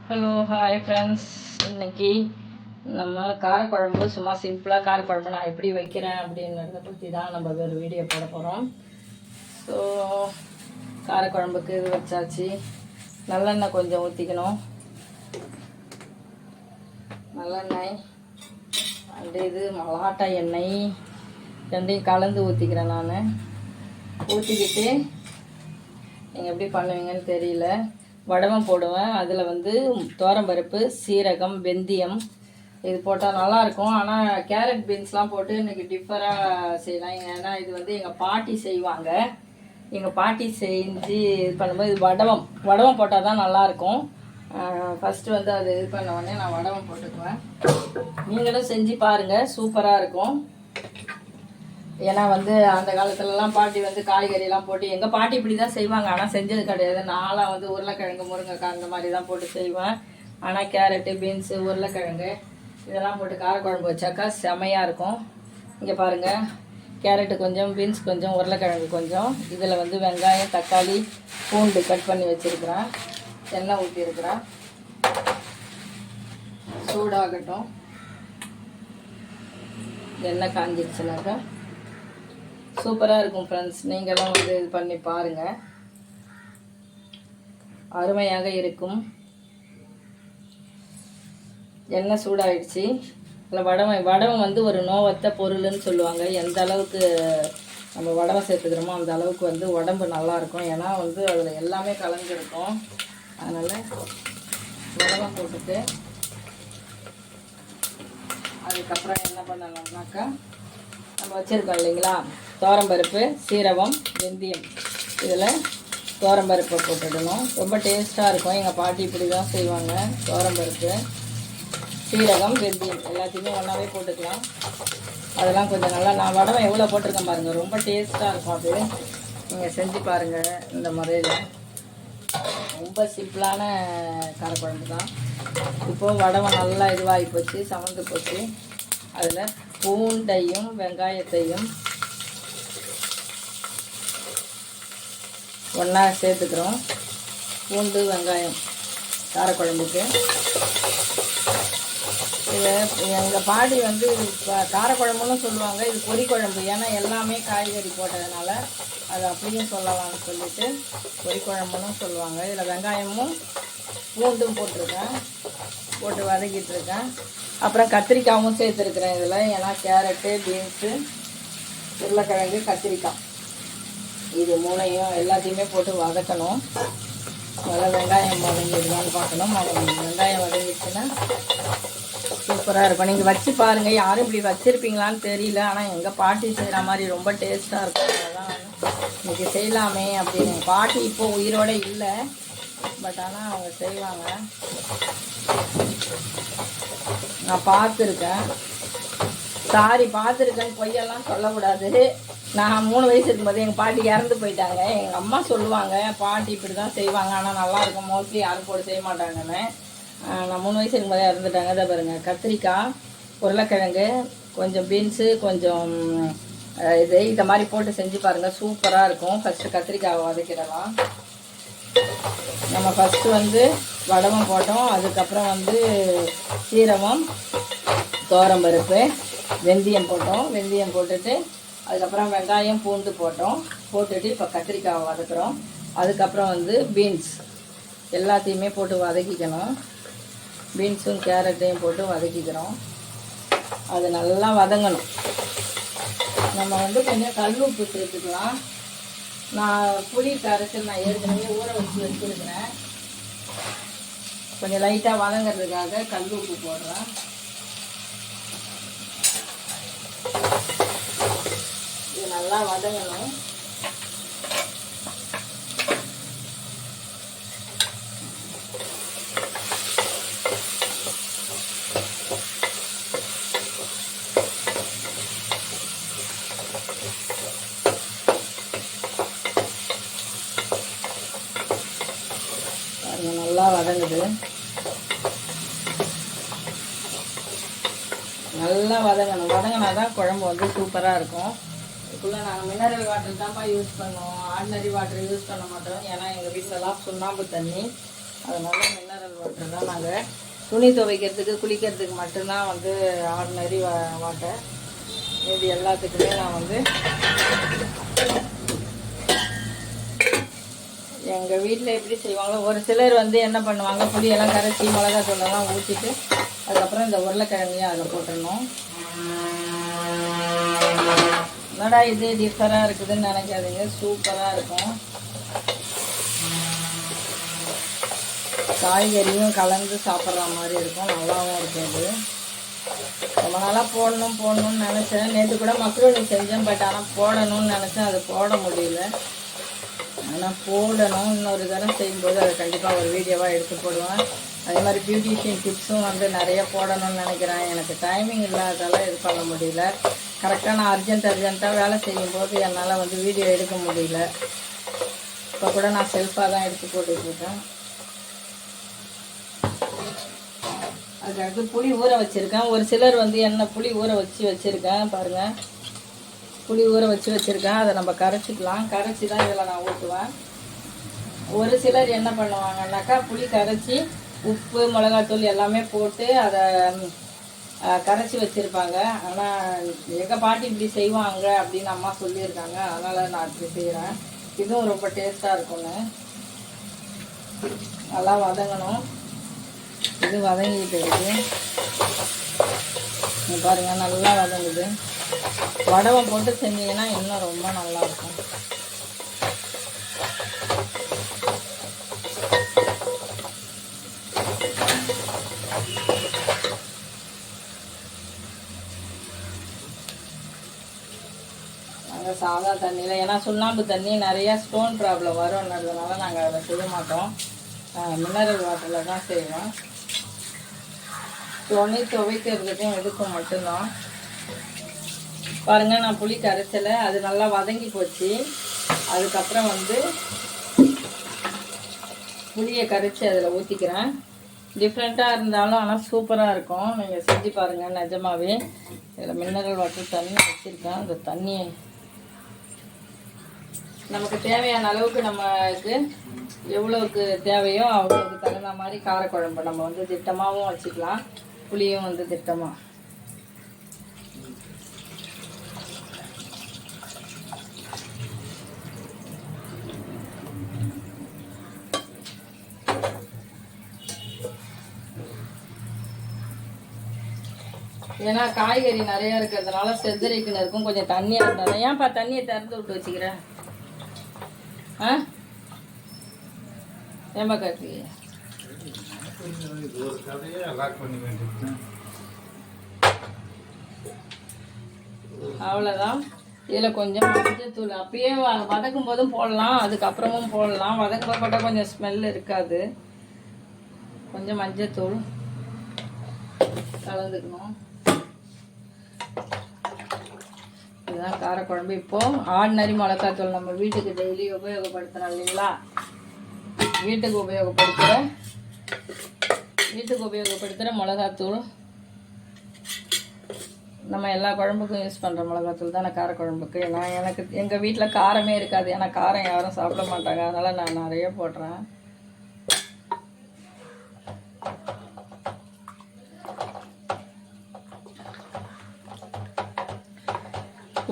Hello hi friends. இன்னைக்கு நம்ம காரக்குழம்பு சும்மா சிம்பிளாக காரக்குழம்பு நான் எப்படி வைக்கிறேன் அப்படின்றத பற்றி தான் நம்ம ஒரு வீடியோ போட போகிறோம். ஸோ காரக்குழம்புக்கு இது வச்சாச்சு. நல்லெண்ணெய் கொஞ்சம் ஊற்றிக்கணும். நல்லெண்ணெய் அண்டு இது மலாட்டா எண்ணெய் ரெண்டையும் கலந்து ஊற்றிக்கிறேன். நான் ஊற்றிக்கிட்டு நீங்கள் எப்படி பண்ணுவீங்கன்னு தெரியல. வடகம் போடுவேன். அதில் வந்து துவரம்பருப்பு, சீரகம், வெந்தயம் இது போட்டால் நல்லாயிருக்கும். ஆனால் கேரட் பீன்ஸ்லாம் போட்டு இன்றைக்கி டிஃபராக செய்யலாம். ஏன்னா இது வந்து எங்கள் பாட்டி செய்வாங்க. எங்கள் பாட்டி செஞ்சு இது பண்ணும்போது இது வடகம் போட்டால் தான் நல்லாயிருக்கும். ஃபஸ்ட்டு வந்து அது இது பண்ண உடனே நான் வடகம் போட்டுக்குவேன். நீங்களும் செஞ்சு பாருங்கள், சூப்பராக இருக்கும். ஏன்னா வந்து அந்த காலத்துலலாம் பாட்டி வந்து காய்கறிலாம் போட்டு எங்கள் பாட்டி இப்படி தான் செய்வாங்க. ஆனால் செஞ்சது கிடையாது. நான்லாம் வந்து உருளைக்கிழங்கு, முருங்கைக்காய் அந்த மாதிரி தான் போட்டு செய்வேன். ஆனால் கேரட்டு, பீன்ஸு, உருளைக்கிழங்கு இதெல்லாம் போட்டு காரக்குழம்பு வச்சாக்கா செமையாக இருக்கும். இங்கே பாருங்கள், கேரட்டு கொஞ்சம், பீன்ஸ் கொஞ்சம், உருளைக்கிழங்கு கொஞ்சம். இதில் வந்து வெங்காயம், தக்காளி, பூண்டு கட் பண்ணி வச்சுருக்கிறேன். எண்ணெய் ஊற்றிருக்கிறேன். சூடாகட்டும். எண்ணெய் காஞ்சிடுச்சுனாக்கா சூப்பராக இருக்கும் ஃப்ரெண்ட்ஸ். நீங்களும் வந்து இது பண்ணி பாருங்கள், அருமையாக இருக்கும். எண்ணெய் சூடாகிடுச்சு. அதில் வடகம் வந்து ஒரு நோவத்த பொருள்னு சொல்லுவாங்க. எந்த அளவுக்கு நம்ம வடகம் சேர்த்துக்கிறோமோ அந்த அளவுக்கு வந்து உடம்பு நல்லாயிருக்கும். ஏன்னா வந்து அதில் எல்லாமே கலந்துருக்கும். அதனால் வடகம் போட்டுட்டு அதுக்கப்புறம் என்ன பண்ணலாம்னாக்கா நம்ம வச்சுருக்கோம் இல்லைங்களா, துவரம்பருப்பு, சீரகம், வெந்தயம். இதில் துவரம்பருப்பை போட்டுடணும். ரொம்ப டேஸ்ட்டாக இருக்கும். எங்கள் பாட்டி இப்படி தான் செய்வாங்க. துவரம்பருப்பு, சீரகம், வெந்தயம் எல்லாத்தையுமே ஒன்றாவே போட்டுக்கலாம். அதெல்லாம் கொஞ்சம் நல்லா நான் வடகம் எவ்வளோ போட்டிருக்கேன் பாருங்கள். ரொம்ப டேஸ்ட்டாக இருக்கும். அது நீங்கள் செஞ்சு பாருங்கள். இந்த முறையில் ரொம்ப சிம்பிளான காரக்குழம்பு தான். இப்போது வடகம் நல்லா இதுவாகி போச்சு, சமந்து போச்சு. அதில் பூண்டையும் வெங்காயத்தையும் ஒன்றா சேர்த்துக்கிறோம். பூண்டு, வெங்காயம் காரக்குழம்புக்கு. இதை எங்கள் பாட்டி வந்து காரக்குழம்புன்னு சொல்லுவாங்க. இது பொரிக்குழம்பு. ஏன்னா எல்லாமே காய்கறி போட்டதுனால அது அப்படியும் சொல்லலாம்னு சொல்லிட்டு பொரிக்குழம்புன்னு சொல்லுவாங்க. இதில் வெங்காயமும் பூண்டும் போட்டிருக்கேன், போட்டு வதக்கிட்டுருக்கேன். அப்புறம் கத்திரிக்காயும் சேர்த்துருக்குறேன் இதில். ஏன்னா கேரட்டு, பீன்ஸு, உருளைக்கிழங்கு, கத்திரிக்காய் இது மூணையும் எல்லாத்தையுமே போட்டு வதக்கணும். நல்லா வெங்காயம் வதங்கிடுதான்னு பார்க்கணும். வெங்காயம் வதங்கிடுச்சுன்னா சூப்பராக இருக்கும். நீங்கள் வச்சு பாருங்கள். யாரும் இப்படி வச்சுருப்பீங்களான்னு தெரியல. ஆனால் எங்கள் பாட்டி செய்கிற மாதிரி ரொம்ப டேஸ்ட்டாக இருக்கும். அதெல்லாம் இன்றைக்கி செய்யலாமே அப்படின்னு. பாட்டி இப்போது உயிரோடு இல்லை, பட் ஆனால் அவங்க செய்வாங்க. நான் பார்த்துருக்கேன். பார்த்துருக்கேன்னு பொய்யெல்லாம் சொல்லக்கூடாது. நான் 3 வயசு இருக்கும்போது எங்கள் பாட்டி இறந்து போயிட்டாங்க. எங்கள் அம்மா சொல்லுவாங்க பாட்டி இப்படி தான் செய்வாங்க, ஆனால் நல்லாயிருக்கும், மோஸ்ட்லி யாரும் போட்டு செய்ய மாட்டாங்கன்னு. நான் 3 வயசு இருக்கும்போதே இறந்துட்டாங்க. இதை பாருங்கள், கத்திரிக்காய், உருளைக்கிழங்கு, கொஞ்சம் பீன்ஸு, கொஞ்சம் இதை மாதிரி போட்டு செஞ்சு பாருங்கள், சூப்பராக இருக்கும். ஃபஸ்ட்டு கத்திரிக்காயை வதக்கிடலாம். நம்ம ஃபஸ்ட்டு வந்து வடகம் போட்டோம். அதுக்கப்புறம் வந்து சீரகம், துவரம்பருப்பு, வெந்தயம் போட்டோம். வெந்தயம் போட்டுட்டு அதுக்கப்புறம் வெங்காயம், பூண்டு போட்டுட்டு இப்போ கத்திரிக்காயை வதக்குறோம். அதுக்கப்புறம் வந்து பீன்ஸ் எல்லாத்தையுமே போட்டு வதக்கிக்கணும். பீன்ஸும் கேரட்டையும் போட்டு வதக்கிக்கிறோம். அது நல்லா வதங்கணும். நம்ம வந்து கொஞ்சம் கல் உப்பு சேர்த்துக்கலாம். நான் புளி கரைசல் நான் ஏற்கனவே ஊற வச்சு வச்சுருக்கிறேன். கொஞ்சம் லைட்டாக வதங்கிறதுக்காக கல் உப்பு போடுறேன். இது நல்லா வதங்கணும். நல்லா வதங்குது. நல்லா வதங்கினா தான் குழம்பு வந்து சூப்பராக இருக்கும். இதுக்குள்ளே நாங்கள் மினரல் வாட்டர் தான்ப்பா யூஸ் பண்ணுவோம். ஆர்டினரி வாட்டர் யூஸ் பண்ண மாட்டோம். ஏன்னா எங்கள் வீட்டிலலாம் சுண்ணாம்பு தண்ணி அதனால் மினரல் வாட்டர் தான் நாங்கள் துணி துவைக்கிறதுக்கு குளிக்கிறதுக்கு மட்டும்தான் வந்து ஆர்டினரி வாட்டர். இது எல்லாத்துக்குமே நான் வந்து எங்கள் வீட்டில் எப்படி செய்வாங்களோ, ஒரு சிலர் வந்து என்ன பண்ணுவாங்க, புளியெல்லாம் கரைச்சி மிளகாத்தூளெல்லாம் ஊற்றிட்டு அதுக்கப்புறம் இந்த உருளைக்கிழங்கையும் அதில் போட்டுடணும். என்னடா இது டிஃபராக இருக்குதுன்னு நினைக்காதீங்க, சூப்பராக இருக்கும். காய்கறியும் கலந்து சாப்பிட்ற மாதிரி இருக்கும், நல்லாவும் இருக்கும். அது ரொம்ப நாளாக போடணும்னு நினச்சேன். நேற்று கூட மக்ரோனி செஞ்சேன், பட் ஆனால் போடணும்னு நினச்சேன், அது போட முடியல. ஆனால் போடணும், இன்னொரு தரம் செய்யும்போது அதை கண்டிப்பாக ஒரு வீடியோவாக எடுத்து போடுவேன். அதே மாதிரி பியூட்டிஷியன் டிப்ஸும் வந்து நிறைய போடணும்னு நினைக்கிறேன். எனக்கு டைமிங் இல்லாததால் இது பண்ண முடியல. கரெக்டாக நான் அர்ஜென்ட்டாக வேலை செய்யும்போது என்னால் வந்து வீடியோ எடுக்க முடியல. இப்போ கூட நான் செல்ஃபாக தான் எடுத்து போட்டுட்ருக்கேன். அதுக்கடுத்து புளி ஊற வச்சுருக்கேன். ஒரு சிலர் வந்து என்ன புளி ஊற வச்சுருக்கேன் பாருங்கள், புளி ஊற வச்சுருக்கேன். அதை நம்ம கரைச்சிக்கலாம். கரைச்சி தான் இதில் நான் ஊற்றுவேன். ஒரு சிலர் என்ன பண்ணுவாங்கன்னாக்கா, புளி கரைச்சி உப்பு மிளகாத்தூள் எல்லாமே போட்டு அதை கரைச்சி வச்சுருப்பாங்க. ஆனால் எங்கள் பாட்டி இப்படி செய்வாங்க அப்படின்னு அம்மா சொல்லியிருக்காங்க, அதனால் நான் இப்படி செய்கிறேன். இதுவும் ரொம்ப டேஸ்ட்டாக இருக்கும்னு. நல்லா வதங்கணும். இது வதங்கிட்டு இருக்கு பாருங்கள், நல்லா வதங்குது. வடவம் போட்டு செஞ்சீங்கன்னா இன்னும் ரொம்ப நல்லாயிருக்கும். நாங்கள் சாதா தண்ணியில், ஏன்னா சுண்ணாம்பு தண்ணி நிறையா ஸ்டோன் ப்ராப்ளம் வரும்ன்றதுனால நாங்கள் அதை செய்ய மாட்டோம். மினரல் வாட்டரில் தான் செய்வோம். துணி துவைக்கிறதுக்கும் இதுக்கும் மட்டும்தான். பாருங்கள், நான் புளி கரைச்சலை, அது நல்லா வதங்கி போச்சு. அதுக்கப்புறம் வந்து புளியை கரைச்சி அதில் ஊற்றிக்கிறேன். டிஃப்ரெண்ட்டாக இருந்தாலும் ஆனால் சூப்பராக இருக்கும். நீங்கள் செஞ்சு பாருங்கள். நிஜமாகவே இதில் மினரல் வாட்டர் தண்ணி வச்சுருக்கேன். அந்த தண்ணியை நமக்கு தேவையான அளவுக்கு, நமக்கு எவ்வளோவுக்கு தேவையோ அவ்வளோவுக்கு தகுந்த மாதிரி காரக்குழம்பு நம்ம வந்து திட்டமாகவும் வச்சுக்கலாம், புளியும் வந்து திட்டமாக. ஏன்னா காய்கறி நிறையா இருக்கிறதுனால செதறிக்குன்னு இருக்கும். கொஞ்சம் தண்ணியாக இருந்தாலும், ஏன்ப்பா தண்ணியை திறந்து விட்டு வச்சுக்கிறேன்? ஏன்பா கார்த்திகை? அவ்வளோதான். இதில் கொஞ்சம் மஞ்சத்தூள் அப்பயே வதக்கும் போதும் போடலாம், அதுக்கப்புறமும் போடலாம். வதக்கும் போட்டால் கொஞ்சம் ஸ்மெல் இருக்காது. கொஞ்சம் மஞ்சத்தூள் கலந்துக்கணும். இதுதான் காரக்குழம்பு. இப்போது ஆர்டினரி மிளகாத்தூள் நம்ம வீட்டுக்கு டெய்லி உபயோகப்படுத்துகிறோம் இல்லைங்களா? வீட்டுக்கு உபயோகப்படுத்துகிற மிளகாத்தூள் நம்ம எல்லா குழம்புக்கும் யூஸ் பண்ணுற மிளகாத்தூள் தானே காரக்குழம்புக்கு. எனக்கு எங்கள் வீட்டில் காரமே இருக்காது, ஏன்னா காரம் யாரும் சாப்பிட மாட்டாங்க, அதனால் நான் நிறைய போடுறேன்.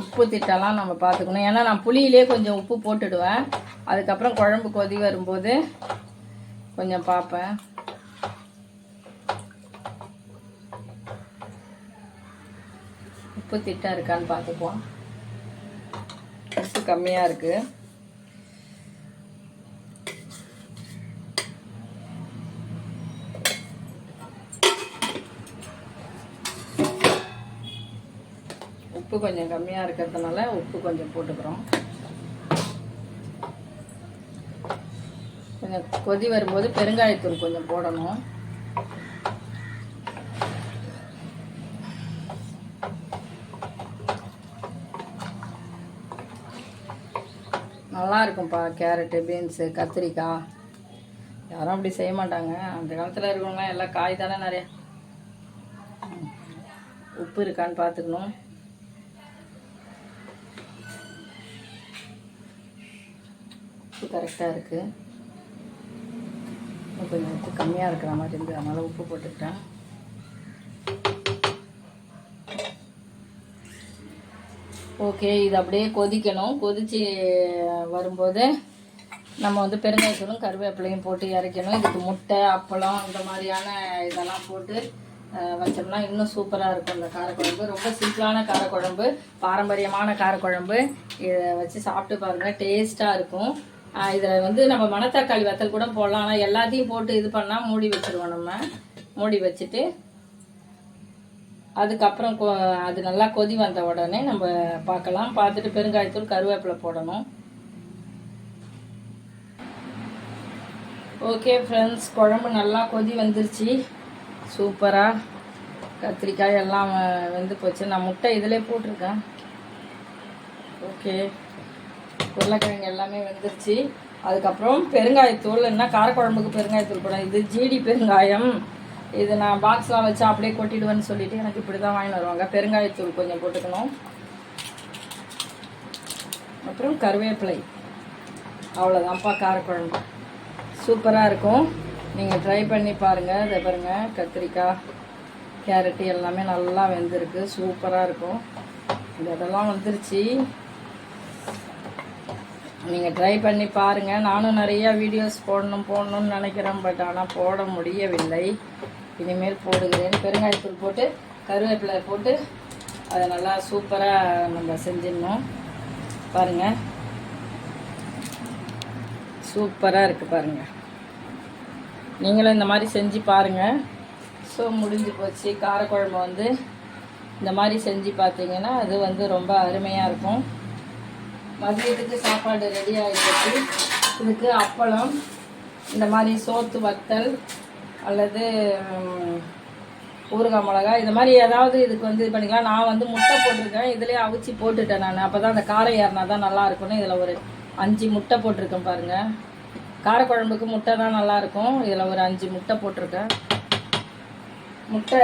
உப்பு திட்டெல்லாம் நம்ம பார்த்துக்கணும். ஏன்னா நான் புளியிலே கொஞ்சம் உப்பு போட்டுடுவேன். அதுக்கப்புறம் குழம்பு கொதி வரும்போது கொஞ்சம் பார்ப்பேன். உப்பு திட்டம் இருக்கான்னு பார்த்துப்போம். உப்பு கம்மியாக இருக்குது. உப்பு கொஞ்சம் கம்மியாக இருக்கிறதுனால உப்பு கொஞ்சம் போட்டுக்கிறோம். கொஞ்சம் கொதி வரும்போது பெருங்காயத்தூள் கொஞ்சம் போடணும். நல்லா இருக்கும்ப்பா. கேரட்டு, பீன்ஸு, கத்திரிக்காய் யாரும் அப்படி செய்ய மாட்டாங்க. அந்த காலத்தில் இருக்கவங்க எல்லாம் காய் தானே நிறையா. உப்பு இருக்கான்னு பார்த்துக்கணும். உப்பு கரெக்டாக இருக்குது. கொஞ்சம் உப்பு கம்மியாக இருக்கிற மாதிரி இருந்து அதனால் உப்பு போட்டுக்கிட்டேன். ஓகே, இது அப்படியே கொதிக்கணும். கொதித்து வரும்போது நம்ம வந்து பெருங்காயத்தூளும் கருவேப்பிலையும் போட்டு இறக்கணும். இதுக்கு முட்டை, அப்பளம் இந்த மாதிரியான இதெல்லாம் போட்டு வச்சோம்னா இன்னும் சூப்பராக இருக்கும் இந்த காரக்குழம்பு. ரொம்ப சிம்பிளான காரக்குழம்பு, பாரம்பரியமான காரக்குழம்பு. இதை வச்சு சாப்பிட்டு பாருங்கள், டேஸ்ட்டாக இருக்கும். இதில் வந்து நம்ம மணத்தக்காளி வத்தல் கூட போடலாம். ஆனால் எல்லாத்தையும் போட்டு இது பண்ணால் மூடி வச்சுருவோம். நம்ம மூடி வச்சுட்டு அதுக்கப்புறம் அது நல்லா கொதி வந்த உடனே நம்ம பார்க்கலாம். பார்த்துட்டு பெருங்காயத்தூள் கருவேப்பிலை போடணும். ஓகே ஃப்ரெண்ட்ஸ், குழம்பு நல்லா கொதி வந்துருச்சு. சூப்பராக கத்திரிக்காய் எல்லாம் வெந்து போச்சு. நான் முட்டை இதிலே போட்டிருக்கேன். ஓகே, உருளைக்கிழங்கு எல்லாமே வெந்துருச்சு. அதுக்கப்புறம் பெருங்காயத்தூள், என்ன காரக்குழம்புக்கு பெருங்காயத்தூள் போட, இது ஜீடி பெருங்காயம். இது நான் பாக்ஸ்லாம் வச்சு அப்படியே கொட்டிடுவேன்னு சொல்லிட்டு எனக்கு இப்படி தான் வாங்கிட்டு வருவாங்க. பெருங்காயத்தூள் கொஞ்சம் போட்டுக்கணும். அப்புறம் கருவேப்பிலை. அவ்வளோதான்ப்பா காரக்குழம்பு. சூப்பராக இருக்கும். நீங்கள் ட்ரை பண்ணி பாருங்கள். இதை பாருங்கள், கத்திரிக்காய், கேரட்டு எல்லாமே நல்லா வெந்திருக்கு. சூப்பராக இருக்கும். இதெல்லாம் வந்துருச்சு. நீங்கள் ட்ரை பண்ணி பாருங்கள். நானும் நிறையா வீடியோஸ் போடணும்னு நினைக்கிறேன். பட் ஆனால் போட முடியவில்லை. இனிமேல் போடுகிறேன். பெருங்காயத்தூள் போட்டு கருவேப்பிலை போட்டு அதை நல்லா சூப்பராக நம்ம செஞ்சிடணும். பாருங்கள், சூப்பராக இருக்குது பாருங்கள். நீங்களும் இந்த மாதிரி செஞ்சு பாருங்கள். ஸோ முடிஞ்சு போச்சு. காரக்குழம்பு வந்து இந்த மாதிரி செஞ்சு பார்த்தீங்கன்னா அது வந்து ரொம்ப அருமையாக இருக்கும். மதியத்துக்கு சாப்பாடு ரெடி ஆகிடுச்சு. இதுக்கு அப்பளம், இந்த மாதிரி சோத்து வத்தல் அல்லது ஊறுகாய் மிளகா, இந்த மாதிரி ஏதாவது இதுக்கு வந்து இது பண்ணிக்கலாம். நான் வந்து முட்டை போட்டிருக்கேன். இதிலே அவிச்சு போட்டுட்டேன் நான். அப்போ தான் அந்த காரம் ஏறினா தான் நல்லா இருக்கும்னு இதில் ஒரு 5 முட்டை போட்டிருக்கேன் பாருங்கள். காரக்குழம்புக்கு முட்டை தான் நல்லாயிருக்கும். இதில் ஒரு 5 முட்டை போட்டிருக்கேன். முட்டை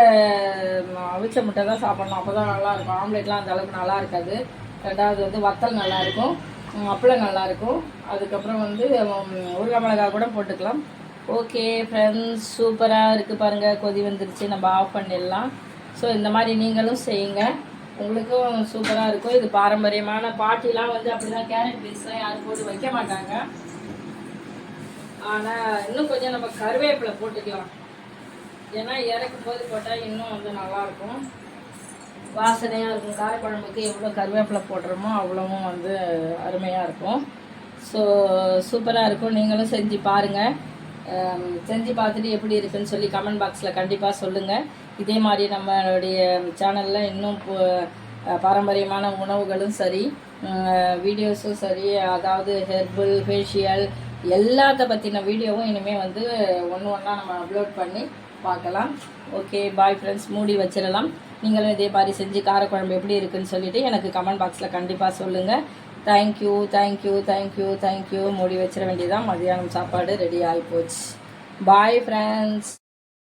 அவிச்ச முட்டை தான் சாப்பிட்ணும், அப்போ தான் நல்லாயிருக்கும். ஆம்லேட்லாம் அந்த அளவுக்கு நல்லா இருக்காது. ரெண்டாவது வந்து வத்தல் நல்லாயிருக்கும், அப்பளம் நல்லாயிருக்கும். அதுக்கப்புறம் வந்து ஊறுகாய் மிளகாய் கூட போட்டுக்கலாம். ஓகே ஃப்ரெண்ட்ஸ், சூப்பராக இருக்குது பாருங்கள். கொதி வந்துருச்சு, நம்ம ஆஃப் பண்ணிடலாம். ஸோ இந்த மாதிரி நீங்களும் செய்யுங்க, உங்களுக்கும் சூப்பராக இருக்கும். இது பாரம்பரியமான பாட்டிலாம் வந்து அப்படி தான் கேரட் பீஸ்லாம் யாரும் போட்டு வைக்க மாட்டாங்க. ஆனால் இன்னும் கொஞ்சம் நம்ம கருவேப்பிலை போட்டுக்கலாம். ஏன்னா இறக்கும் போது போட்டால் இன்னும் வந்து நல்லாயிருக்கும், வாசனையாக இருக்கும். காரக்குழம்புக்கு எவ்வளோ கருவேப்பிலை போடுறோமோ அவ்வளவும் வந்து அருமையாக இருக்கும். ஸோ சூப்பராக இருக்கும். நீங்களும் செஞ்சு பாருங்கள். செஞ்சு பார்த்துட்டு எப்படி இருக்குன்னு சொல்லி கமெண்ட் பாக்ஸில் கண்டிப்பாக சொல்லுங்கள். இதே மாதிரி நம்மளுடைய சேனலில் இன்னும் பாரம்பரியமான உணவுகளும் சரி, வீடியோஸும் சரி, அதாவது ஹெர்பல், ஃபேஷியல் எல்லாத்த பற்றின வீடியோவும் இனிமேல் வந்து ஒன்று ஒன்றா நம்ம அப்லோட் பண்ணி பார்க்கலாம். ஓகே, பாய் ஃப்ரெண்ட்ஸ், மூடி வச்சிடலாம். நீங்களும் இதே மாதிரி செஞ்சு காரக்குழம்பு எப்படி இருக்குன்னு சொல்லிவிட்டு எனக்கு கமெண்ட் பாக்ஸில் கண்டிப்பாக சொல்லுங்கள். Thank you thank you thank you thank you. மூடி வச்சிட வேண்டியதான். மதியானம் சாப்பாடு ரெடி ஆகி போச்சு. Bye friends.